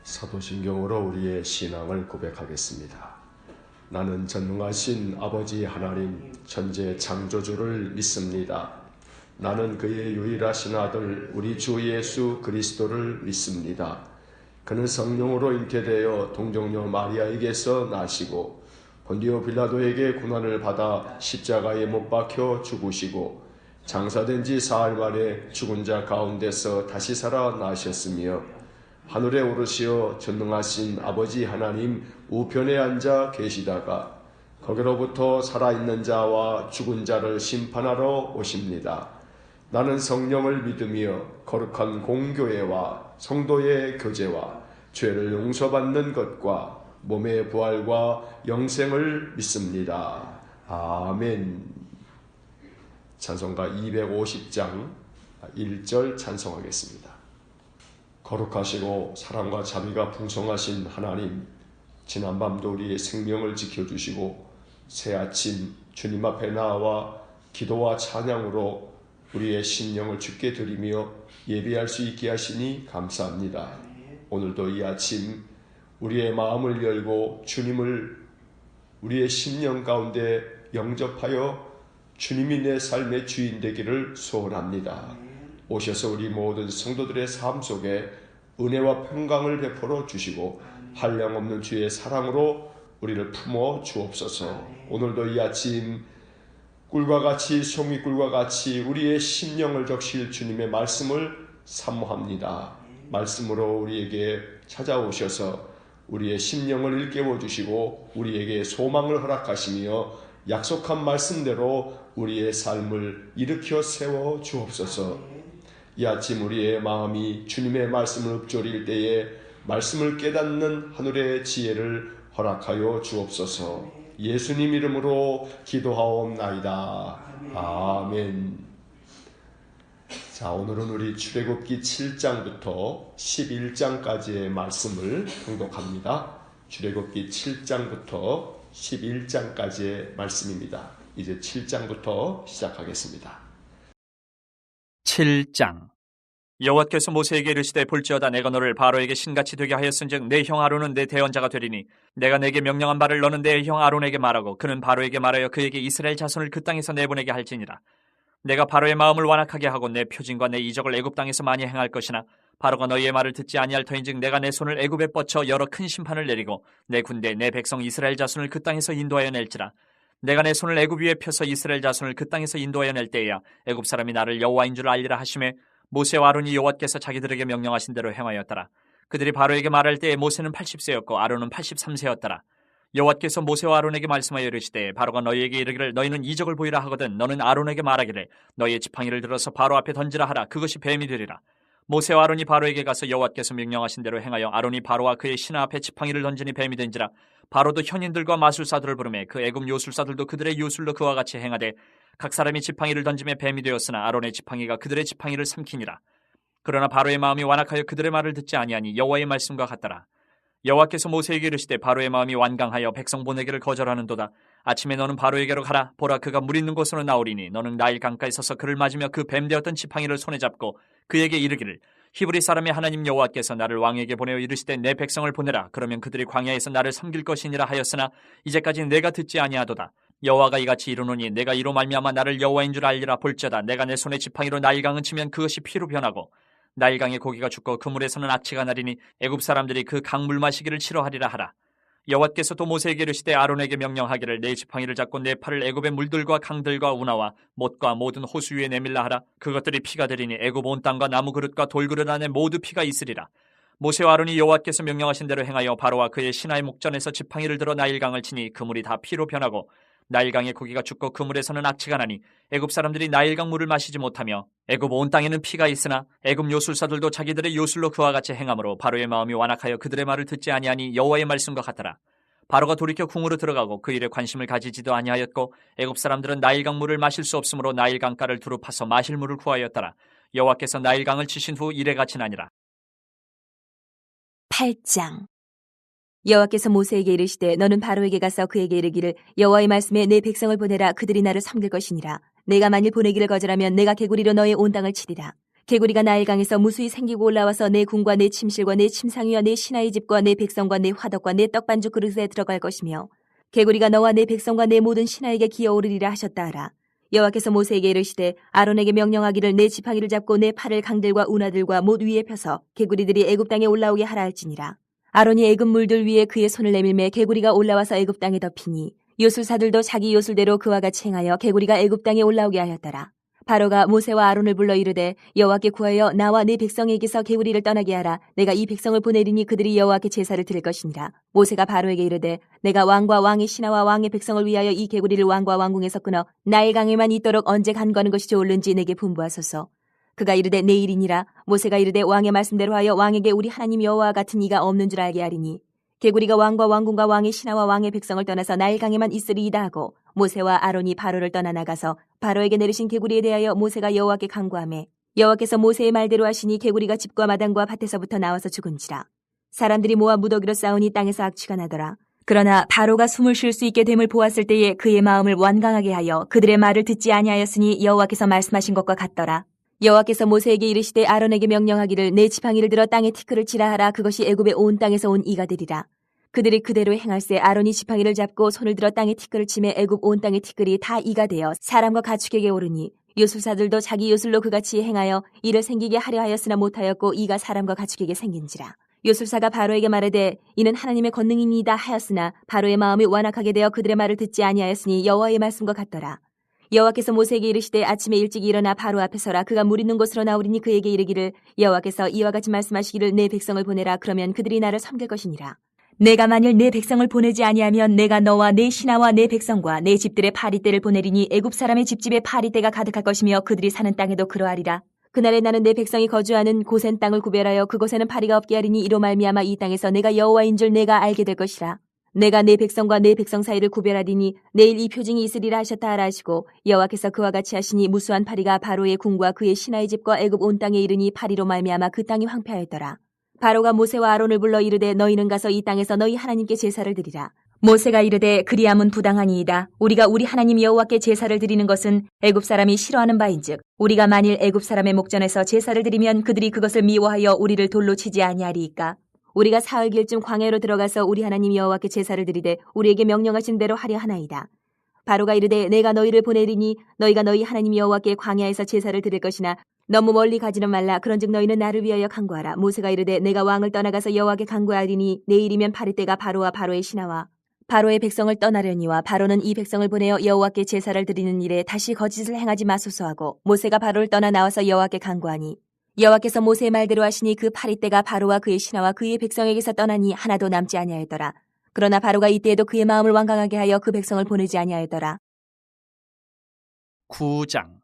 사도신경으로 우리의 신앙을 고백하겠습니다. 나는 전능하신 아버지 하나님 천재 창조주를 믿습니다. 나는 그의 유일하신 아들 우리 주 예수 그리스도를 믿습니다. 그는 성령으로 잉태되어 동정녀 마리아에게서 나시고 본디오 빌라도에게 고난을 받아 십자가에 못 박혀 죽으시고 장사된 지 사흘 만에 죽은 자 가운데서 다시 살아나셨으며 하늘에 오르시어 전능하신 아버지 하나님 우편에 앉아 계시다가 거기로부터 살아있는 자와 죽은 자를 심판하러 오십니다. 나는 성령을 믿으며 거룩한 공교회와 성도의 교제와 죄를 용서받는 것과 몸의 부활과 영생을 믿습니다. 아멘. 찬송가 250장 1절 찬송하겠습니다. 거룩하시고 사랑과 자비가 풍성하신 하나님, 지난밤도 우리의 생명을 지켜주시고 새 아침 주님 앞에 나와 기도와 찬양으로 우리의 심령을 주께 드리며 예배할 수 있게 하시니 감사합니다. 오늘도 이 아침 우리의 마음을 열고 주님을 우리의 심령 가운데 영접하여 주님이 내 삶의 주인 되기를 소원합니다. 오셔서 우리 모든 성도들의 삶 속에 은혜와 평강을 베풀어 주시고 한량없는 주의 사랑으로 우리를 품어 주옵소서. 오늘도 이 아침 꿀과 같이 송이꿀과 같이 우리의 심령을 적실 주님의 말씀을 사모합니다. 말씀으로 우리에게 찾아오셔서 우리의 심령을 일깨워 주시고 우리에게 소망을 허락하시며 약속한 말씀대로 우리의 삶을 일으켜 세워 주옵소서. 이 아침 우리의 마음이 주님의 말씀을 읊조릴 때에 말씀을 깨닫는 하늘의 지혜를 허락하여 주옵소서. 예수님 이름으로 기도하옵나이다. 아멘. 자, 오늘은 우리 출애굽기 7장부터 11장까지의 말씀을 통독합니다. 출애굽기 7장부터 11장까지의 말씀입니다. 이제 7장부터 시작하겠습니다. 7장. 여호와께서 모세에게 이르시되 볼지어다 내가 너를 바로에게 신같이 되게 하였은즉 내 형 아론은 내 대언자가 되리니 내가 내게 명령한 바를 너는 내 형 아론에게 말하고 그는 바로에게 말하여 그에게 이스라엘 자손을 그 땅에서 내보내게 할지니라. 내가 바로의 마음을 완악하게 하고 내 표징과 내 이적을 애굽 땅에서 많이 행할 것이나 바로가 너희의 말을 듣지 아니할 터인즉 내가 내 손을 애굽에 뻗쳐 여러 큰 심판을 내리고 내 군대 내 백성 이스라엘 자손을 그 땅에서 인도하여 낼지라. 내가 내 손을 애굽 위에 펴서 이스라엘 자손을 그 땅에서 인도하여 낼 때에야 애굽 사람이 나를 여호와인 줄 알리라 하시매 모세와 아론이 여호와께서 자기들에게 명령하신 대로 행하였더라. 그들이 바로에게 말할 때에 모세는 80세였고 아론은 83세였더라. 여호와께서 모세와 아론에게 말씀하여 이르시되 바로가 너희에게 이르기를 너희는 이적을 보이라 하거든 너는 아론에게 말하기를 너희의 지팡이를 들어서 바로 앞에 던지라 하라. 그것이 뱀이 되리라. 모세와 아론이 바로에게 가서 여호와께서 명령하신 대로 행하여 아론이 바로와 그의 신하 앞에 지팡이를 던지니 뱀이 된지라. 바로도 현인들과 마술사들을 부르매 그 애굽 요술사들도 그들의 요술로 그와 같이 행하되 각 사람이 지팡이를 던지며 뱀이 되었으나 아론의 지팡이가 그들의 지팡이를 삼키니라. 그러나 바로의 마음이 완악하여 그들의 말을 듣지 아니하니 여호와의 말씀과 같더라. 여호와께서 모세에게 이르시되 바로의 마음이 완강하여 백성 보내기를 거절하는도다. 아침에 너는 바로에게로 가라. 보라 그가 물 있는 곳으로 나오리니 너는 나일 강가에 서서 그를 맞으며 그 뱀 되었던 지팡이를 손에 잡고 그에게 이르기를 히브리 사람의 하나님 여호와께서 나를 왕에게 보내어 이르시되 내 백성을 보내라. 그러면 그들이 광야에서 나를 섬길 것이니라 하였으나 이제까지 내가 듣지 아니하도다. 여호와가 이같이 이르노니 내가 이로 말미암아 나를 여호와인 줄 알리라. 볼지어다 내가 내 손에 지팡이로 나일강을 치면 그것이 피로 변하고 나일강의 고기가 죽고 그 물에서는 악취가 나리니 애굽 사람들이 그 강물 마시기를 싫어하리라 하라. 여호와께서 또 모세에게 이르시되 아론에게 명령하기를 내 지팡이를 잡고 내 팔을 애굽의 물들과 강들과 운하와 못과 모든 호수 위에 내밀라 하라. 그것들이 피가 되리니 애굽 온 땅과 나무 그릇과 돌그릇 안에 모두 피가 있으리라. 모세와 아론이 여호와께서 명령하신 대로 행하여 바로와 그의 신하의 목전에서 지팡이를 들어 나일강을 치니 그 물이 다 피로 변하고 나일강의 고기가 죽고 그 물에서는 악취가 나니 애굽 사람들이 나일강 물을 마시지 못하며 애굽 온 땅에는 피가 있으나 애굽 요술사들도 자기들의 요술로 그와 같이 행함으로 바로의 마음이 완악하여 그들의 말을 듣지 아니하니 여호와의 말씀과 같더라. 바로가 돌이켜 궁으로 들어가고 그 일에 관심을 가지지도 아니하였고 애굽 사람들은 나일강 물을 마실 수 없으므로 나일강가를 두루 파서 마실 물을 구하였더라. 여호와께서 나일강을 치신 후 이래같이 나니라. 8장. 여호와께서 모세에게 이르시되 너는 바로에게 가서 그에게 이르기를 여호와의 말씀에 내 백성을 보내라. 그들이 나를 섬길 것이니라. 내가 만일 보내기를 거절하면 내가 개구리로 너의 온 땅을 치리라. 개구리가 나일강에서 무수히 생기고 올라와서 내 궁과 내 침실과 내 침상위와 내 신하의 집과 내 백성과 내 화덕과 내 떡반죽 그릇에 들어갈 것이며 개구리가 너와 내 백성과 내 모든 신하에게 기어오르리라 하셨다 하라. 여호와께서 모세에게 이르시되 아론에게 명령하기를 내 지팡이를 잡고 내 팔을 강들과 운하들과 못 위에 펴서 개구리들이 애굽 땅에 올라오게 하라 할지니라. 아론이 애굽 물들 위에 그의 손을 내밀매 개구리가 올라와서 애굽 땅에 덮이니 요술사들도 자기 요술대로 그와 같이 행하여 개구리가 애굽 땅에 올라오게 하였더라. 바로가 모세와 아론을 불러 이르되 여호와께 구하여 나와 네 백성에게서 개구리를 떠나게 하라. 내가 이 백성을 보내리니 그들이 여호와께 제사를 드릴 것이니라. 모세가 바로에게 이르되 내가 왕과 왕의 신하와 왕의 백성을 위하여 이 개구리를 왕과 왕궁에서 끊어 나일강에만 있도록 언제 간과하는 것이 좋을는지 내게 분부하소서. 그가 이르되 내일이니라. 모세가 이르되 왕의 말씀대로 하여 왕에게 우리 하나님 여호와와 같은 이가 없는 줄 알게 하리니 개구리가 왕과 왕궁과 왕의 신하와 왕의 백성을 떠나서 나일강에만 있으리이다 하고 모세와 아론이 바로를 떠나 나가서 바로에게 내리신 개구리에 대하여 모세가 여호와께 간구하매 여호와께서 모세의 말대로 하시니 개구리가 집과 마당과 밭에서부터 나와서 죽은지라. 사람들이 모아 무더기로 싸우니 땅에서 악취가 나더라. 그러나 바로가 숨을 쉴 수 있게 됨을 보았을 때에 그의 마음을 완강하게 하여 그들의 말을 듣지 아니하였으니 여호와께서 말씀하신 것과 같더라. 여호와께서 모세에게 이르시되 아론에게 명령하기를 내 지팡이를 들어 땅에 티끌을 치라 하라. 그것이 애굽의 온 땅에서 온 이가 되리라. 그들이 그대로 행할세 아론이 지팡이를 잡고 손을 들어 땅에 티끌을 치매 애굽 온 땅의 티끌이 다 이가 되어 사람과 가축에게 오르니 요술사들도 자기 요술로 그같이 행하여 이를 생기게 하려 하였으나 못하였고 이가 사람과 가축에게 생긴지라. 요술사가 바로에게 말하되 이는 하나님의 권능이니이다 하였으나 바로의 마음이 완악하게 되어 그들의 말을 듣지 아니하였으니 여호와의 말씀과 같더라. 여호와께서 모세에게 이르시되 아침에 일찍 일어나 바로 앞에 서라. 그가 물 있는 곳으로 나오리니 그에게 이르기를 여호와께서 이와 같이 말씀하시기를 내 백성을 보내라. 그러면 그들이 나를 섬길 것이니라. 내가 만일 내 백성을 보내지 아니하면 내가 너와 내 신하와 내 백성과 내 집들의 파리떼를 보내리니 애굽 사람의 집집에 파리떼가 가득할 것이며 그들이 사는 땅에도 그러하리라. 그날에 나는 내 백성이 거주하는 고센 땅을 구별하여 그곳에는 파리가 없게 하리니 이로 말미암아 이 땅에서 내가 여호와인 줄 내가 알게 될 것이라. 내가 내 백성과 내 백성 사이를 구별하리니 내일 이 표징이 있으리라 하셨다 하라 하시고 여호와께서 그와 같이 하시니 무수한 파리가 바로의 궁과 그의 신하의 집과 애굽 온 땅에 이르니 파리로 말미암아 그 땅이 황폐하였더라. 바로가 모세와 아론을 불러 이르되 너희는 가서 이 땅에서 너희 하나님께 제사를 드리라. 모세가 이르되 그리함은 부당하니이다. 우리가 우리 하나님 여호와께 제사를 드리는 것은 애굽 사람이 싫어하는 바인즉 우리가 만일 애굽 사람의 목전에서 제사를 드리면 그들이 그것을 미워하여 우리를 돌로 치지 아니하리이까. 우리가 사흘길쯤 광야로 들어가서 우리 하나님 여호와께 제사를 드리되 우리에게 명령하신 대로 하려 하나이다. 바로가 이르되 내가 너희를 보내리니 너희가 너희 하나님 여호와께 광야에서 제사를 드릴 것이나 너무 멀리 가지는 말라. 그런즉 너희는 나를 위하여 간구하라. 모세가 이르되 내가 왕을 떠나가서 여호와께 간구하리니 내일이면 파리떼가 바로와 바로의 신하와 바로의 백성을 떠나려니와 바로는 이 백성을 보내어 여호와께 제사를 드리는 일에 다시 거짓을 행하지 마소서 하고 모세가 바로를 떠나 나와서 여호와께 간구하니 여호와께서 모세의 말대로 하시니 그 파리떼가 바로와 그의 신하와 그의 백성에게서 떠나니 하나도 남지 아니하였더라. 그러나 바로가 이때에도 그의 마음을 완강하게 하여 그 백성을 보내지 아니하였더라. 9장.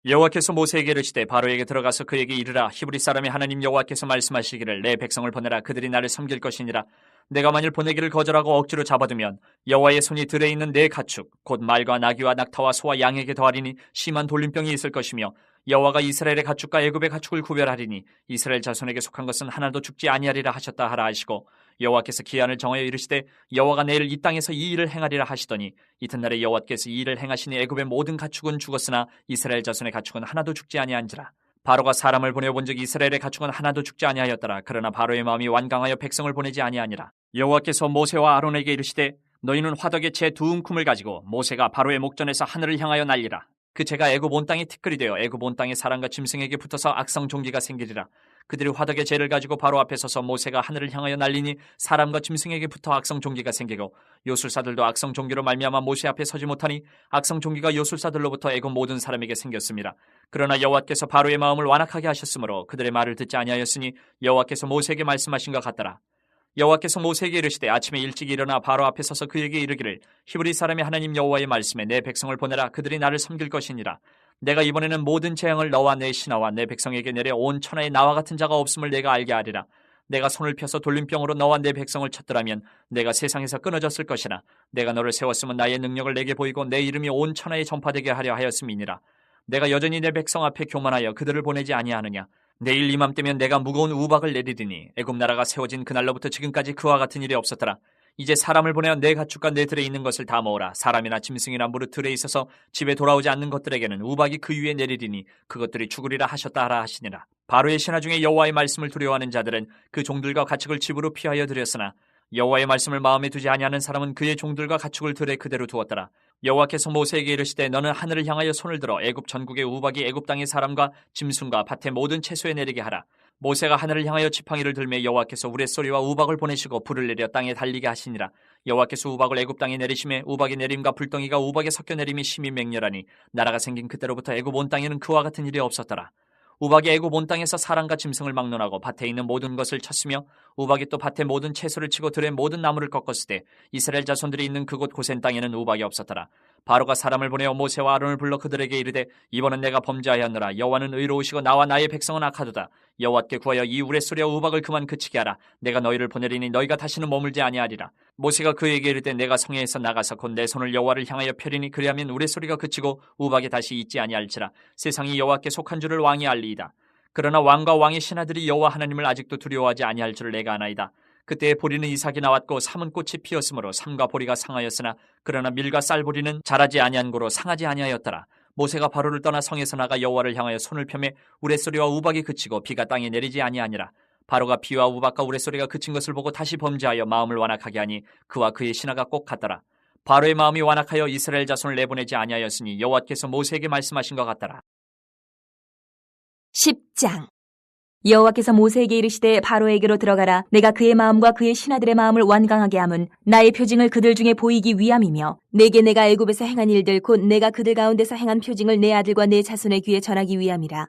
여호와께서 모세에게 이르시되 바로에게 들어가서 그에게 이르라. 히브리 사람의 하나님 여호와께서 말씀하시기를 내 백성을 보내라. 그들이 나를 섬길 것이니라. 내가 만일 보내기를 거절하고 억지로 잡아두면 여호와의 손이 들에 있는 내 가축 곧 말과 나귀와 낙타와 소와 양에게 더하리니 심한 돌림병이 있을 것이며 여호와가 이스라엘의 가축과 애굽의 가축을 구별하리니 이스라엘 자손에게 속한 것은 하나도 죽지 아니하리라 하셨다 하라 하시고 여호와께서 기한을 정하여 이르시되 여호와가 내일 이 땅에서 이 일을 행하리라 하시더니 이튿날에 여호와께서 이 일을 행하시니 애굽의 모든 가축은 죽었으나 이스라엘 자손의 가축은 하나도 죽지 아니한지라. 바로가 사람을 보내본즉 이스라엘의 가축은 하나도 죽지 아니하였더라. 그러나 바로의 마음이 완강하여 백성을 보내지 아니하니라. 여호와께서 모세와 아론에게 이르시되 너희는 화덕의 재 두 움큼을 가지고 모세가 바로의 목전에서 하늘을 향하여 날리라. 그 재가 애굽 온 땅에 티끌이 되어 애굽 온 땅의 사람과 짐승에게 붙어서 악성 종기가 생기리라. 그들이 화덕의 재를 가지고 바로 앞에 서서 모세가 하늘을 향하여 날리니 사람과 짐승에게 붙어 악성 종기가 생기고 요술사들도 악성 종기로 말미암아 모세 앞에 서지 못하니 악성 종기가 요술사들로부터 애굽 모든 사람에게 생겼습니다. 그러나 여호와께서 바로의 마음을 완악하게 하셨으므로 그들의 말을 듣지 아니하였으니 여호와께서 모세에게 말씀하신 것 같더라. 여호와께서 모세에게 이르시되 아침에 일찍 일어나 바로 앞에 서서 그에게 이르기를 히브리 사람의 하나님 여호와의 말씀에 내 백성을 보내라. 그들이 나를 섬길 것이니라. 내가 이번에는 모든 재앙을 너와 내 신하와 내 백성에게 내려 온 천하에 나와 같은 자가 없음을 내가 알게 하리라. 내가 손을 펴서 돌림병으로 너와 내 백성을 쳤더라면 내가 세상에서 끊어졌을 것이나 내가 너를 세웠으면 나의 능력을 내게 보이고 내 이름이 온 천하에 전파되게 하려 하였음이니라. 내가 여전히 내 백성 앞에 교만하여 그들을 보내지 아니하느냐. 내일 이맘때면 내가 무거운 우박을 내리리니 애굽 나라가 세워진 그날로부터 지금까지 그와 같은 일이 없었더라. 이제 사람을 보내어 내 가축과 내 들에 있는 것을 다 모으라. 사람이나 짐승이나 무릇 들에 있어서 집에 돌아오지 않는 것들에게는 우박이 그 위에 내리리니 그것들이 죽으리라 하셨다 하라 하시니라. 바로의 신하 중에 여호와의 말씀을 두려워하는 자들은 그 종들과 가축을 집으로 피하여 들였으나 여호와의 말씀을 마음에 두지 아니하는 사람은 그의 종들과 가축을 들에 그대로 두었더라. 여호와께서 모세에게 이르시되 너는 하늘을 향하여 손을 들어 애굽 전국의 우박이 애굽 땅의 사람과 짐승과 밭의 모든 채소에 내리게 하라. 모세가 하늘을 향하여 지팡이를 들매 여호와께서 우레소리와 우박을 보내시고 불을 내려 땅에 달리게 하시니라. 여호와께서 우박을 애굽 땅에 내리심에 우박의 내림과 불덩이가 우박에 섞여 내림이 심히 맹렬하니 나라가 생긴 그때로부터 애굽 온 땅에는 그와 같은 일이 없었더라. 우박이 애굽 온 땅에서 사람과 짐승을 막론하고 밭에 있는 모든 것을 쳤으며 우박이 또 밭의 모든 채소를 치고 들의 모든 나무를 꺾었을 때 이스라엘 자손들이 있는 그곳 고센 땅에는 우박이 없었더라. 바로가 사람을 보내어 모세와 아론을 불러 그들에게 이르되 이번은 내가 범죄하였노라. 여호와는 의로우시고 나와 나의 백성은 악하도다. 여호와께 구하여 이 우레소리와 우박을 그만 그치게 하라. 내가 너희를 보내리니 너희가 다시는 머물지 아니하리라. 모세가 그에게 이르되 내가 성회에서 나가서 곧 내 손을 여호와를 향하여 펴리니 그리하면 우레소리가 그치고 우박이 다시 있지 아니할지라. 세상이 여호와께 속한 줄을 왕이 알리이다. 그러나 왕과 왕의 신하들이 여호와 하나님을 아직도 두려워하지 아니할 줄을 내가 아나이다. 그때에 보리는 이삭이 나왔고 삼은 꽃이 피었으므로 삼과 보리가 상하였으나 그러나 밀과 쌀보리는 자라지 아니한 고로 상하지 아니하였더라. 모세가 바로를 떠나 성에서 나가 여호와를 향하여 손을 펴매 우레소리와 우박이 그치고 비가 땅에 내리지 아니하니라. 바로가 비와 우박과 우레소리가 그친 것을 보고 다시 범죄하여 마음을 완악하게 하니 그와 그의 신하가 꼭 같더라. 바로의 마음이 완악하여 이스라엘 자손을 내보내지 아니하였으니 여호와께서 모세에게 말씀하신 것 같더라. 10장. 여호와께서 모세에게 이르시되 바로에게로 들어가라. 내가 그의 마음과 그의 신하들의 마음을 완강하게 함은 나의 표징을 그들 중에 보이기 위함이며 내게 내가 애굽에서 행한 일들 곧 내가 그들 가운데서 행한 표징을 내 아들과 내 자손의 귀에 전하기 위함이라.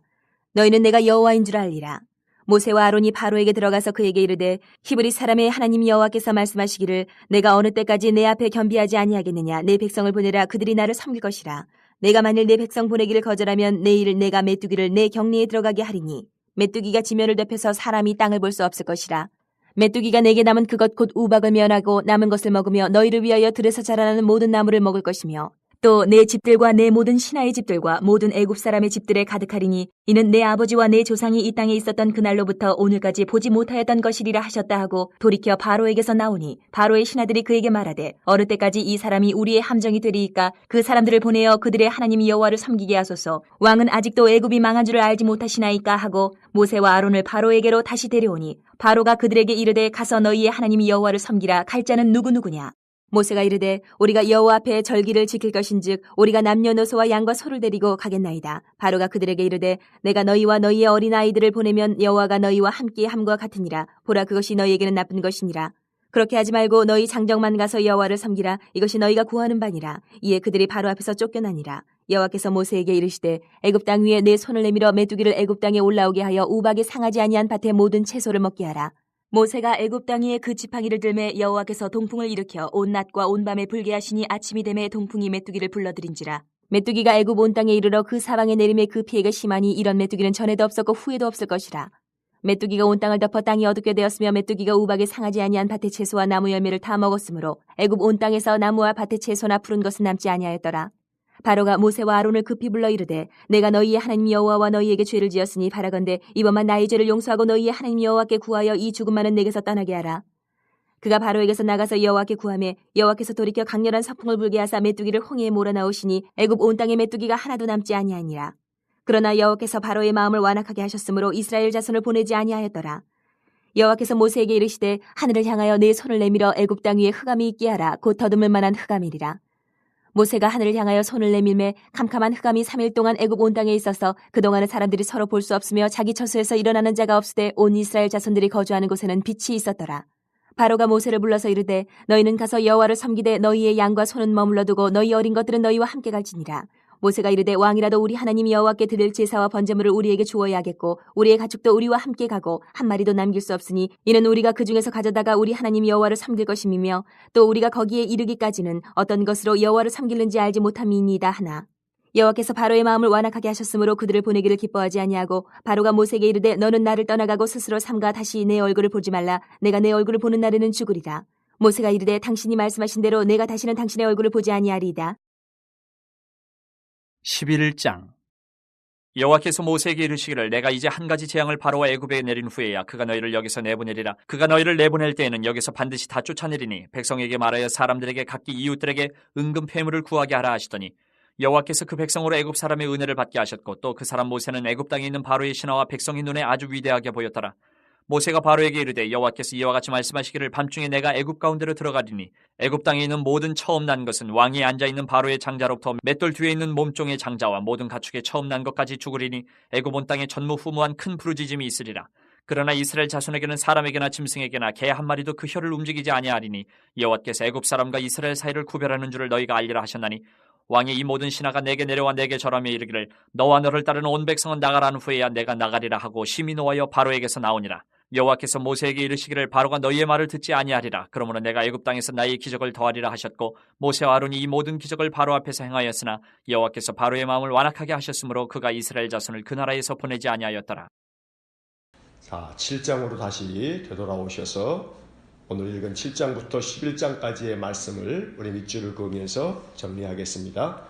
너희는 내가 여호와인 줄 알리라. 모세와 아론이 바로에게 들어가서 그에게 이르되 히브리 사람의 하나님 여호와께서 말씀하시기를 내가 어느 때까지 내 앞에 겸비하지 아니하겠느냐. 내 백성을 보내라. 그들이 나를 섬길 것이라. 내가 만일 내 백성 보내기를 거절하면 내일 내가 메뚜기를 내 격리에 들어가게 하리니 메뚜기가 지면을 덮여서 사람이 땅을 볼 수 없을 것이라. 메뚜기가 내게 남은 그것 곧 우박을 면하고 남은 것을 먹으며 너희를 위하여 들에서 자라나는 모든 나무를 먹을 것이며 또 내 집들과 내 모든 신하의 집들과 모든 애굽 사람의 집들에 가득하리니 이는 내 아버지와 내 조상이 이 땅에 있었던 그날로부터 오늘까지 보지 못하였던 것이리라 하셨다 하고 돌이켜 바로에게서 나오니 바로의 신하들이 그에게 말하되 어느 때까지 이 사람이 우리의 함정이 되리이까 그 사람들을 보내어 그들의 하나님 여호와를 섬기게 하소서. 왕은 아직도 애굽이 망한 줄을 알지 못하시나이까 하고 모세와 아론을 바로에게로 다시 데려오니 바로가 그들에게 이르되 가서 너희의 하나님 여호와를 섬기라. 갈 자는 누구누구냐. 모세가 이르되 우리가 여호와 앞에 절기를 지킬 것인즉 우리가 남녀노소와 양과 소를 데리고 가겠나이다. 바로가 그들에게 이르되 내가 너희와 너희의 어린아이들을 보내면 여호와가 너희와 함께 함과 같으니라. 보라 그것이 너희에게는 나쁜 것이니라. 그렇게 하지 말고 너희 장정만 가서 여호와를 섬기라. 이것이 너희가 구하는 바니라. 이에 그들이 바로 앞에서 쫓겨나니라. 여호와께서 모세에게 이르시되 애굽 땅 위에 내 손을 내밀어 메뚜기를 애굽 땅에 올라오게 하여 우박에 상하지 아니한 밭의 모든 채소를 먹게 하라. 모세가 애굽 땅 위에 그 지팡이를 들매 여호와께서 동풍을 일으켜 온 낮과 온 밤에 불게 하시니 아침이 되매 동풍이 메뚜기를 불러들인지라. 메뚜기가 애굽 온 땅에 이르러 그 사방에 내림에 그 피해가 심하니 이런 메뚜기는 전에도 없었고 후에도 없을 것이라. 메뚜기가 온 땅을 덮어 땅이 어둡게 되었으며 메뚜기가 우박에 상하지 아니한 밭의 채소와 나무 열매를 다 먹었으므로 애굽 온 땅에서 나무와 밭의 채소나 푸른 것은 남지 아니하였더라. 바로가 모세와 아론을 급히 불러 이르되 내가 너희의 하나님 여호와와 너희에게 죄를 지었으니 바라건대 이번만 나의 죄를 용서하고 너희의 하나님 여호와께 구하여 이 죽음만은 내게서 떠나게 하라. 그가 바로에게서 나가서 여호와께 구하매 여호와께서 돌이켜 강렬한 서풍을 불게 하사 메뚜기를 홍해에 몰아넣으시니 애굽 온 땅에 메뚜기가 하나도 남지 아니하니라. 그러나 여호와께서 바로의 마음을 완악하게 하셨으므로 이스라엘 자손을 보내지 아니하였더라. 여호와께서 모세에게 이르시되 하늘을 향하여 내 손을 내밀어 애굽 땅 위에 흑암이 있게 하라. 곧 더듬을 만한 흑암이리라. 모세가 하늘을 향하여 손을 내밀매 캄캄한 흑암이 3일 동안 애굽 온 땅에 있어서 그동안은 사람들이 서로 볼 수 없으며 자기 처소에서 일어나는 자가 없으되 온 이스라엘 자손들이 거주하는 곳에는 빛이 있었더라. 바로가 모세를 불러서 이르되 너희는 가서 여호와를 섬기되 너희의 양과 소는 머물러 두고 너희 어린 것들은 너희와 함께 갈지니라. 모세가 이르되 왕이라도 우리 하나님 여호와께 드릴 제사와 번제물을 우리에게 주어야 하겠고 우리의 가축도 우리와 함께 가고 한 마리도 남길 수 없으니 이는 우리가 그 중에서 가져다가 우리 하나님 여호와를 섬길 것임이며 또 우리가 거기에 이르기까지는 어떤 것으로 여호와를 섬기는지 알지 못함이니이다 하나. 여호와께서 바로의 마음을 완악하게 하셨으므로 그들을 보내기를 기뻐하지 아니하고 바로가 모세에게 이르되 너는 나를 떠나가고 스스로 삼가 다시 내 얼굴을 보지 말라. 내가 내 얼굴을 보는 날에는 죽으리라. 모세가 이르되 당신이 말씀하신 대로 내가 다시는 당신의 얼굴을 보지 아니하리이다. 11장. 여호와께서 모세에게 이르시기를 내가 이제 한 가지 재앙을 바로와 애굽에 내린 후에야 그가 너희를 여기서 내보내리라. 그가 너희를 내보낼 때에는 여기서 반드시 다 쫓아내리니 백성에게 말하여 사람들에게 각기 이웃들에게 은금 패물을 구하게 하라 하시더니 여호와께서 그 백성으로 애굽 사람의 은혜를 받게 하셨고 또 그 사람 모세는 애굽 땅에 있는 바로의 신하와 백성의 눈에 아주 위대하게 보였더라. 모세가 바로에게 이르되 여호와께서 이와 같이 말씀하시기를 밤중에 내가 애굽 가운데로 들어가리니 애굽 땅에 있는 모든 처음 난 것은 왕이 앉아있는 바로의 장자로부터 맷돌 뒤에 있는 몸종의 장자와 모든 가축의 처음 난 것까지 죽으리니 애굽 온 땅에 전무후무한 큰 부르짖음이 있으리라. 그러나 이스라엘 자손에게는 사람에게나 짐승에게나 개 한 마리도 그 혀를 움직이지 아니하리니 여호와께서 애굽 사람과 이스라엘 사이를 구별하는 줄을 너희가 알리라 하셨나니 왕이 이 모든 신하가 내게 내려와 내게 절하며 이르기를 너와 너를 따르는 온 백성은 나가라는 후에야 내가 나가리라 하고 심히 노하여 바로에게서 나오니라. 여호와께서 모세에게 이르시기를 바로가 너희의 말을 듣지 아니하리라. 그러므로 내가 애굽 땅에서 나의 기적을 더하리라 하셨고 모세와 아론이 이 모든 기적을 바로 앞에서 행하였으나 여호와께서 바로의 마음을 완악하게 하셨으므로 그가 이스라엘 자손을 그 나라에서 보내지 아니하였더라. 자, 7장으로 다시 되돌아오셔서 오늘 읽은 7장부터 11장까지의 말씀을 우리 밑줄을 그으면서 정리하겠습니다.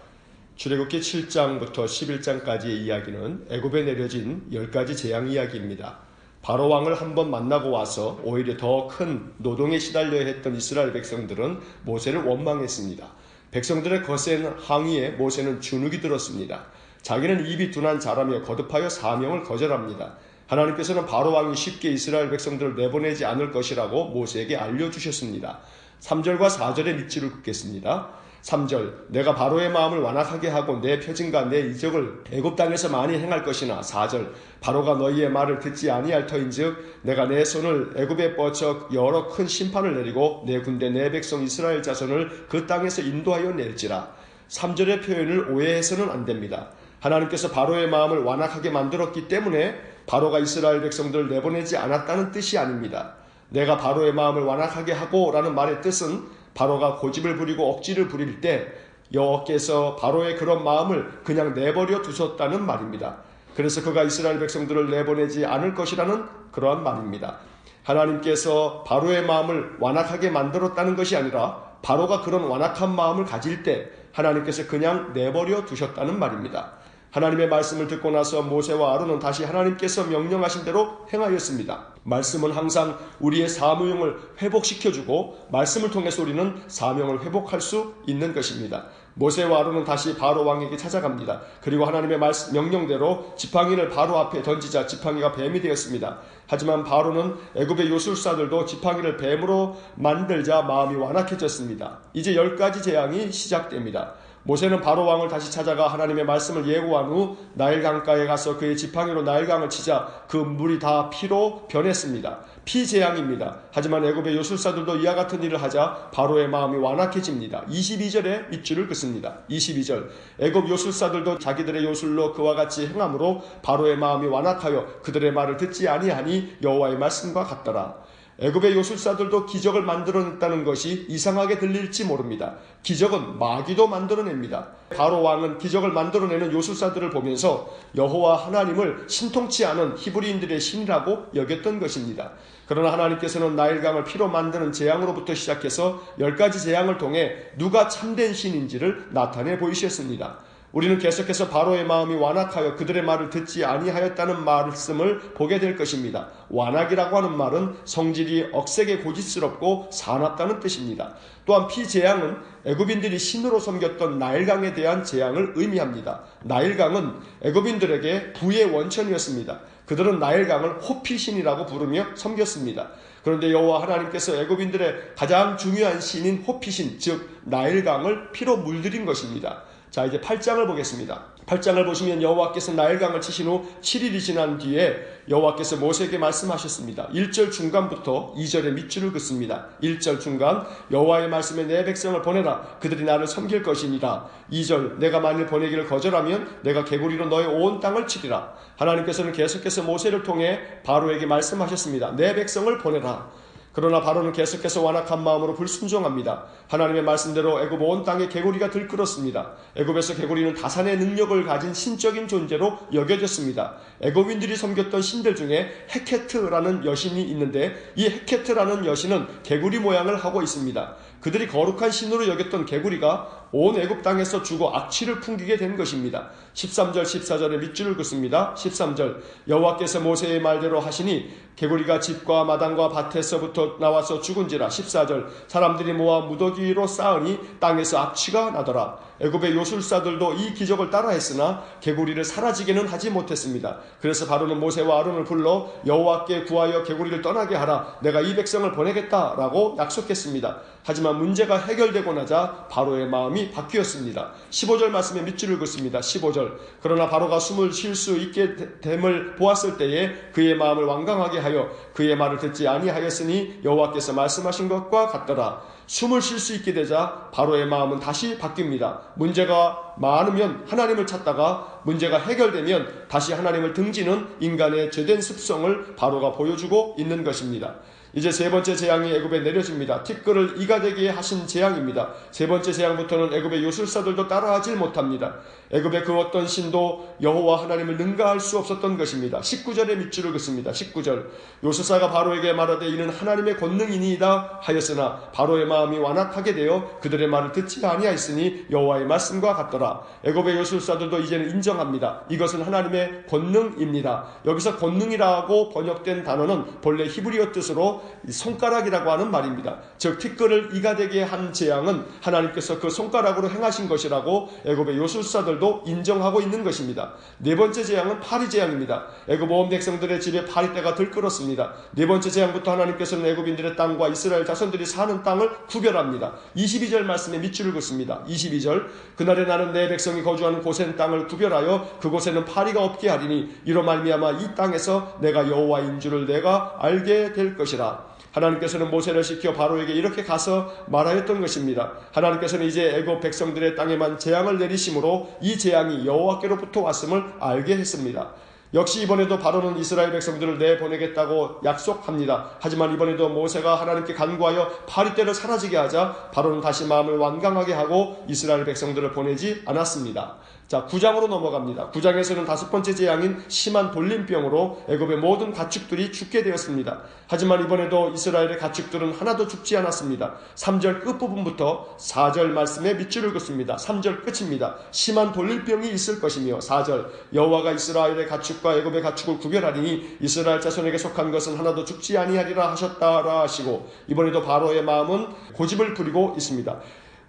출애굽기 7장부터 11장까지의 이야기는 애굽에 내려진 10가지 재앙 이야기입니다. 바로 왕을 한번 만나고 와서 오히려 더 큰 노동에 시달려야 했던 이스라엘 백성들은 모세를 원망했습니다. 백성들의 거센 항의에 모세는 주눅이 들었습니다. 자기는 입이 둔한 자라며 거듭하여 사명을 거절합니다. 하나님께서는 바로 왕이 쉽게 이스라엘 백성들을 내보내지 않을 것이라고 모세에게 알려주셨습니다. 3절과 4절의 밑줄을 긋겠습니다. 3절 내가 바로의 마음을 완악하게 하고 내 표징과 내 이적을 애굽 땅에서 많이 행할 것이나 4절 바로가 너희의 말을 듣지 아니할 터인즉 내가 내 손을 애굽에 뻗쳐 여러 큰 심판을 내리고 내 군대 내 백성 이스라엘 자손을 그 땅에서 인도하여 낼지라. 3절의 표현을 오해해서는 안 됩니다. 하나님께서 바로의 마음을 완악하게 만들었기 때문에 바로가 이스라엘 백성들을 내보내지 않았다는 뜻이 아닙니다. 내가 바로의 마음을 완악하게 하고 라는 말의 뜻은 바로가 고집을 부리고 억지를 부릴 때 여호와께서 바로의 그런 마음을 그냥 내버려 두셨다는 말입니다. 그래서 그가 이스라엘 백성들을 내보내지 않을 것이라는 그러한 말입니다. 하나님께서 바로의 마음을 완악하게 만들었다는 것이 아니라 바로가 그런 완악한 마음을 가질 때 하나님께서 그냥 내버려 두셨다는 말입니다. 하나님의 말씀을 듣고 나서 모세와 아론은 다시 하나님께서 명령하신 대로 행하였습니다. 말씀은 항상 우리의 사명을 회복시켜주고 말씀을 통해서 우리는 사명을 회복할 수 있는 것입니다. 모세와 아론은 다시 바로 왕에게 찾아갑니다. 그리고 하나님의 명령대로 지팡이를 바로 앞에 던지자 지팡이가 뱀이 되었습니다. 하지만 바로는 애굽의 요술사들도 지팡이를 뱀으로 만들자 마음이 완악해졌습니다. 이제 10가지 재앙이 시작됩니다. 모세는 바로 왕을 다시 찾아가 하나님의 말씀을 예고한 후 나일 강가에 가서 그의 지팡이로 나일강을 치자 그 물이 다 피로 변했습니다. 피재앙입니다. 하지만 애굽의 요술사들도 이와 같은 일을 하자 바로의 마음이 완악해집니다. 22절에 밑줄을 긋습니다. 22절 애굽 요술사들도 자기들의 요술로 그와 같이 행함으로 바로의 마음이 완악하여 그들의 말을 듣지 아니하니 여호와의 말씀과 같더라. 애굽의 요술사들도 기적을 만들어냈다는 것이 이상하게 들릴지 모릅니다. 기적은 마귀도 만들어냅니다. 바로 왕은 기적을 만들어내는 요술사들을 보면서 여호와 하나님을 신통치 않은 히브리인들의 신이라고 여겼던 것입니다. 그러나 하나님께서는 나일강을 피로 만드는 재앙으로부터 시작해서 10가지 재앙을 통해 누가 참된 신인지를 나타내 보이셨습니다. 우리는 계속해서 바로의 마음이 완악하여 그들의 말을 듣지 아니하였다는 말씀을 보게 될 것입니다. 완악이라고 하는 말은 성질이 억세게 고집스럽고 사납다는 뜻입니다. 또한 피재앙은 애굽인들이 신으로 섬겼던 나일강에 대한 재앙을 의미합니다. 나일강은 애굽인들에게 부의 원천이었습니다. 그들은 나일강을 호피신이라고 부르며 섬겼습니다. 그런데 여호와 하나님께서 애굽인들의 가장 중요한 신인 호피신, 즉 나일강을 피로 물들인 것입니다. 자, 이제 8장을 보겠습니다. 8장을 보시면 여호와께서 나일강을 치신 후 7일이 지난 뒤에 여호와께서 모세에게 말씀하셨습니다. 1절 중간부터 2절의 밑줄을 긋습니다. 1절 중간 여호와의 말씀에 내 백성을 보내라. 그들이 나를 섬길 것이니라. 2절 내가 만일 보내기를 거절하면 내가 개구리로 너의 온 땅을 치리라. 하나님께서는 계속해서 모세를 통해 바로에게 말씀하셨습니다. 내 백성을 보내라. 그러나 바로는 계속해서 완악한 마음으로 불순종합니다. 하나님의 말씀대로 애굽 온 땅에 개구리가 들끓었습니다. 애굽에서 개구리는 다산의 능력을 가진 신적인 존재로 여겨졌습니다. 애굽인들이 섬겼던 신들 중에 헤케트라는 여신이 있는데 이 헤케트라는 여신은 개구리 모양을 하고 있습니다. 그들이 거룩한 신으로 여겼던 개구리가 온 애굽 땅에서 죽어 악취를 풍기게 된 것입니다. 13절 14절에 밑줄을 긋습니다. 13절 여호와께서 모세의 말대로 하시니 개구리가 집과 마당과 밭에서부터 나와서 죽은지라. 14절 사람들이 모아 무더기로 쌓으니 땅에서 악취가 나더라. 애굽의 요술사들도 이 기적을 따라했으나 개구리를 사라지게는 하지 못했습니다. 그래서 바로는 모세와 아론을 불러 여호와께 구하여 개구리를 떠나게 하라. 내가 이 백성을 보내겠다라고 약속했습니다. 하지만 문제가 해결되고 나자 바로의 마음이 바뀌었습니다. 15절 말씀에 밑줄을 긋습니다. 15절 그러나 바로가 숨을 쉴 수 있게 됨을 보았을 때에 그의 마음을 완강하게 하여 그의 말을 듣지 아니하였으니 여호와께서 말씀하신 것과 같더라. 숨을 쉴 수 있게 되자 바로의 마음은 다시 바뀝니다. 문제가 많으면 하나님을 찾다가 문제가 해결되면 다시 하나님을 등지는 인간의 죄된 습성을 바로가 보여주고 있는 것입니다. 이제 세 번째 재앙이 애굽에 내려집니다. 티끌을 이가 되게 하신 재앙입니다. 세 번째 재앙부터는 애굽의 요술사들도 따라하지 못합니다. 애굽의 그 어떤 신도 여호와 하나님을 능가할 수 없었던 것입니다. 19절에 밑줄을 긋습니다. 19절 요술사가 바로에게 말하되 이는 하나님의 권능이니이다 하였으나 바로의 마음이 완악하게 되어 그들의 말을 듣지 아니하였으니 여호와의 말씀과 같더라. 애굽의 요술사들도 이제는 인정합니다. 이것은 하나님의 권능입니다. 여기서 권능이라고 번역된 단어는 본래 히브리어 뜻으로 손가락이라고 하는 말입니다. 즉 티끌을 이가 되게 한 재앙은 하나님께서 그 손가락으로 행하신 것이라고 애굽의 요술사들도 인정하고 있는 것입니다. 네 번째 재앙은 파리 재앙입니다. 애굽 온 백성들의 집에 파리떼가 들끓었습니다. 네 번째 재앙부터 하나님께서는 애굽인들의 땅과 이스라엘 자손들이 사는 땅을 구별합니다. 22절 말씀에 밑줄을 긋습니다. 22절 그날에 나는 내 백성이 거주하는 고센 땅을 구별하여 그곳에는 파리가 없게 하리니 이로 말미암아 이 땅에서 내가 여호와인 줄을 내가 알게 될 것이라. 하나님께서는 모세를 시켜 바로에게 이렇게 가서 말하였던 것입니다. 하나님께서는 이제 애굽 백성들의 땅에만 재앙을 내리심으로 이 재앙이 여호와께로부터 왔음을 알게 했습니다. 역시 이번에도 바로는 이스라엘 백성들을 내보내겠다고 약속합니다. 하지만 이번에도 모세가 하나님께 간구하여 파리떼를 사라지게 하자 바로는 다시 마음을 완강하게 하고 이스라엘 백성들을 보내지 않았습니다. 자, 9장으로 넘어갑니다. 9장에서는 다섯 번째 재앙인 심한 돌림병으로 애굽의 모든 가축들이 죽게 되었습니다. 하지만 이번에도 이스라엘의 가축들은 하나도 죽지 않았습니다. 3절 끝부분부터 4절 말씀에 밑줄을 긋습니다. 3절 끝입니다. 심한 돌림병이 있을 것이며 4절 여호와가 이스라엘의 가축과 애굽의 가축을 구별하리니 이스라엘 자손에게 속한 것은 하나도 죽지 아니하리라 하셨다라 하시고 이번에도 바로의 마음은 고집을 부리고 있습니다.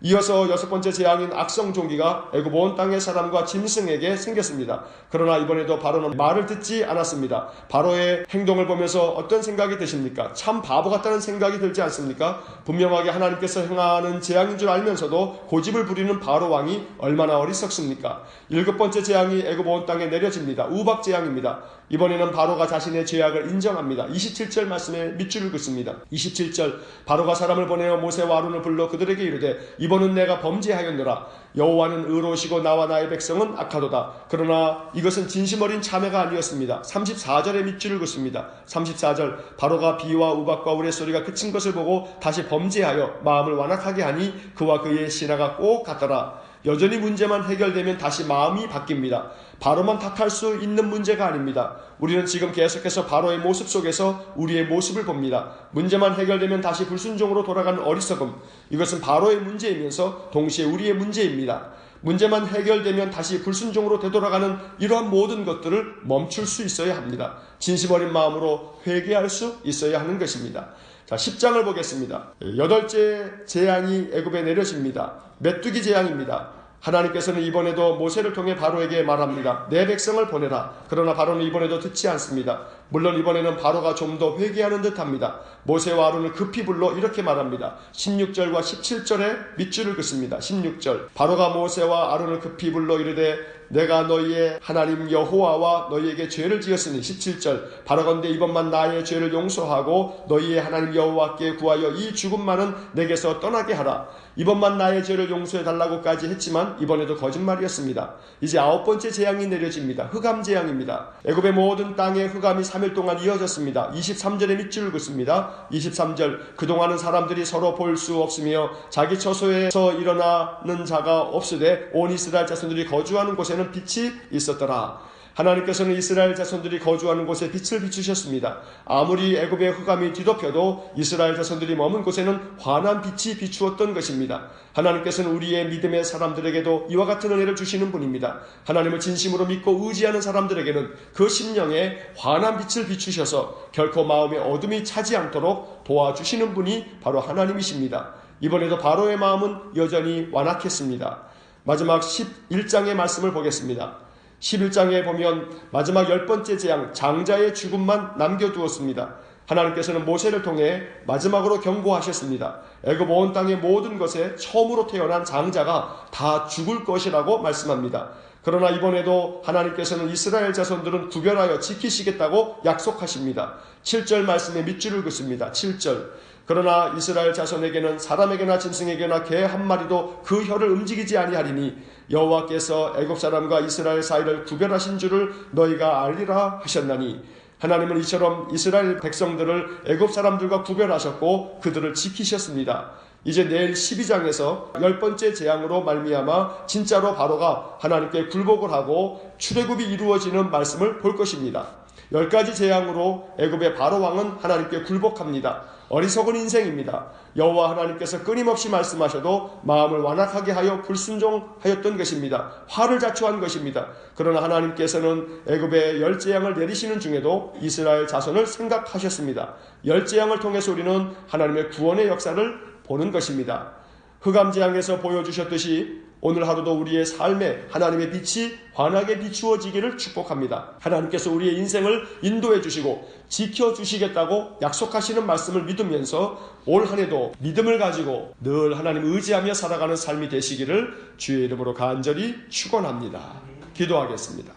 이어서 여섯 번째 재앙인 악성 종기가 애굽 온 땅의 사람과 짐승에게 생겼습니다. 그러나 이번에도 바로는 말을 듣지 않았습니다. 바로의 행동을 보면서 어떤 생각이 드십니까? 참 바보 같다는 생각이 들지 않습니까? 분명하게 하나님께서 행하는 재앙인 줄 알면서도 고집을 부리는 바로 왕이 얼마나 어리석습니까? 일곱 번째 재앙이 애굽 온 땅에 내려집니다. 우박 재앙입니다. 이번에는 바로가 자신의 죄악을 인정합니다. 27절 말씀에 밑줄을 긋습니다. 27절 바로가 사람을 보내어 모세와 아론을 불러 그들에게 이르되 이번은 내가 범죄하였노라. 여호와는 의로우시고 나와 나의 백성은 악하도다. 그러나 이것은 진심 어린 참회가 아니었습니다. 34절에 밑줄을 긋습니다. 34절 바로가 비와 우박과 우레소리가 그친 것을 보고 다시 범죄하여 마음을 완악하게 하니 그와 그의 신하가 꼭 같더라. 여전히 문제만 해결되면 다시 마음이 바뀝니다. 바로만 탓할 수 있는 문제가 아닙니다. 우리는 지금 계속해서 바로의 모습 속에서 우리의 모습을 봅니다. 문제만 해결되면 다시 불순종으로 돌아가는 어리석음, 이것은 바로의 문제이면서 동시에 우리의 문제입니다. 문제만 해결되면 다시 불순종으로 되돌아가는 이러한 모든 것들을 멈출 수 있어야 합니다. 진심 어린 마음으로 회개할 수 있어야 하는 것입니다. 자, 10장을 보겠습니다. 여덟째 재앙이 애굽에 내려집니다. 메뚜기 재앙입니다. 하나님께서는 이번에도 모세를 통해 바로에게 말합니다. 내 백성을 보내라. 그러나 바로는 이번에도 듣지 않습니다. 물론 이번에는 바로가 좀 더 회개하는 듯합니다. 모세와 아론을 급히 불러 이렇게 말합니다. 16절과 17절에 밑줄을 긋습니다. 16절 바로가 모세와 아론을 급히 불러 이르되 내가 너희의 하나님 여호와와 너희에게 죄를 지었으니 17절 바로건대 이번만 나의 죄를 용서하고 너희의 하나님 여호와께 구하여 이 죽음만은 내게서 떠나게 하라. 이번만 나의 죄를 용서해달라고까지 했지만 이번에도 거짓말이었습니다. 이제 아홉 번째 재앙이 내려집니다. 흑암 재앙입니다. 애굽의 모든 땅에 흑암이 3일 동안 이어졌습니다. 23절에 밑줄을 긋습니다. 23절 그동안은 사람들이 서로 볼 수 없으며 자기 처소에서 일어나는 자가 없으되 온 이스라엘 자손들이 거주하는 곳에는 빛이 있었더라. 하나님께서는 이스라엘 자손들이 거주하는 곳에 빛을 비추셨습니다. 아무리 애굽의 흑암이 뒤덮여도 이스라엘 자손들이 머문 곳에는 환한 빛이 비추었던 것입니다. 하나님께서는 우리의 믿음의 사람들에게도 이와 같은 은혜를 주시는 분입니다. 하나님을 진심으로 믿고 의지하는 사람들에게는 그 심령에 환한 빛을 비추셔서 결코 마음의 어둠이 차지 않도록 도와주시는 분이 바로 하나님이십니다. 이번에도 바로의 마음은 여전히 완악했습니다. 마지막 11장의 말씀을 보겠습니다. 11장에 보면 마지막 10번째 재앙 장자의 죽음만 남겨두었습니다. 하나님께서는 모세를 통해 마지막으로 경고하셨습니다. 애굽 온 땅의 모든 것에 처음으로 태어난 장자가 다 죽을 것이라고 말씀합니다. 그러나 이번에도 하나님께서는 이스라엘 자손들은 구별하여 지키시겠다고 약속하십니다. 7절 말씀에 밑줄을 긋습니다. 7절. 그러나 이스라엘 자손에게는 사람에게나 짐승에게나 개 한 마리도 그 혀를 움직이지 아니하리니 여호와께서 애굽 사람과 이스라엘 사이를 구별하신 줄을 너희가 알리라 하셨나니, 하나님은 이처럼 이스라엘 백성들을 애굽 사람들과 구별하셨고 그들을 지키셨습니다. 이제 내일 12장에서 10번째 재앙으로 말미암아 진짜로 바로가 하나님께 굴복을 하고 출애굽이 이루어지는 말씀을 볼 것입니다. 10가지 재앙으로 애굽의 바로 왕은 하나님께 굴복합니다. 어리석은 인생입니다. 여호와 하나님께서 끊임없이 말씀하셔도 마음을 완악하게 하여 불순종하였던 것입니다. 화를 자초한 것입니다. 그러나 하나님께서는 애굽의 10재앙을 내리시는 중에도 이스라엘 자손을 생각하셨습니다. 10재앙을 통해서 우리는 하나님의 구원의 역사를 보는 것입니다. 흑암재앙에서 보여주셨듯이 오늘 하루도 우리의 삶에 하나님의 빛이 환하게 비추어지기를 축복합니다. 하나님께서 우리의 인생을 인도해 주시고 지켜주시겠다고 약속하시는 말씀을 믿으면서 올 한 해도 믿음을 가지고 늘 하나님 의지하며 살아가는 삶이 되시기를 주의 이름으로 간절히 축원합니다. 기도하겠습니다.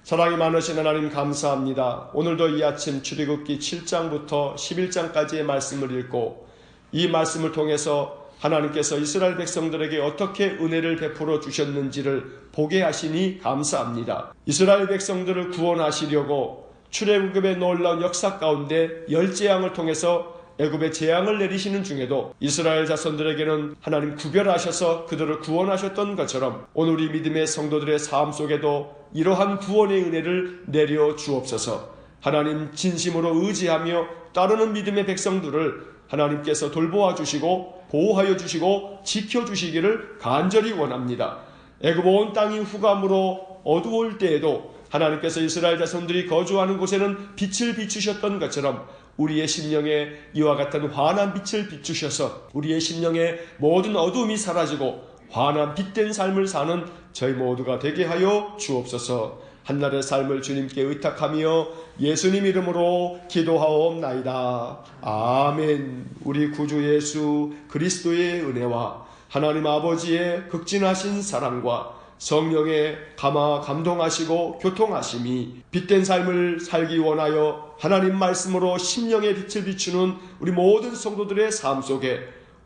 사랑이 많으신 하나님 감사합니다. 오늘도 이 아침 출애굽기 7장부터 11장까지의 말씀을 읽고 이 말씀을 통해서 하나님께서 이스라엘 백성들에게 어떻게 은혜를 베풀어 주셨는지를 보게 하시니 감사합니다. 이스라엘 백성들을 구원하시려고 출애굽의 놀라운 역사 가운데 10재앙을 통해서 애굽의 재앙을 내리시는 중에도 이스라엘 자손들에게는 하나님 구별하셔서 그들을 구원하셨던 것처럼 오늘 우리 믿음의 성도들의 삶 속에도 이러한 구원의 은혜를 내려 주옵소서. 하나님 진심으로 의지하며 따르는 믿음의 백성들을 하나님께서 돌보아 주시고 보호하여 주시고 지켜주시기를 간절히 원합니다. 애굽 온 땅이 흑암으로 어두울 때에도 하나님께서 이스라엘 자손들이 거주하는 곳에는 빛을 비추셨던 것처럼 우리의 심령에 이와 같은 환한 빛을 비추셔서 우리의 심령에 모든 어둠이 사라지고 환한 빛된 삶을 사는 저희 모두가 되게 하여 주옵소서. 한날의 삶을 주님께 의탁하며 예수님 이름으로 기도하옵나이다. 아멘. 우리 구주 예수 그리스도의 은혜와 하나님 아버지의 극진하신 사랑과 성령의 감동하시고 교통하심이 빛된 삶을 살기 원하여 하나님 말씀으로 심령의 빛을 비추는 우리 모든 성도들의 삶 속에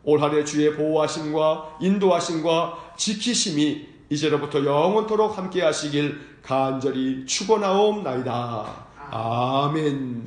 올 한 해 주의 보호하심과 인도하심과 지키심이 이제로부터 영원토록 함께 하시길 간절히 축원하옵나이다. 아멘.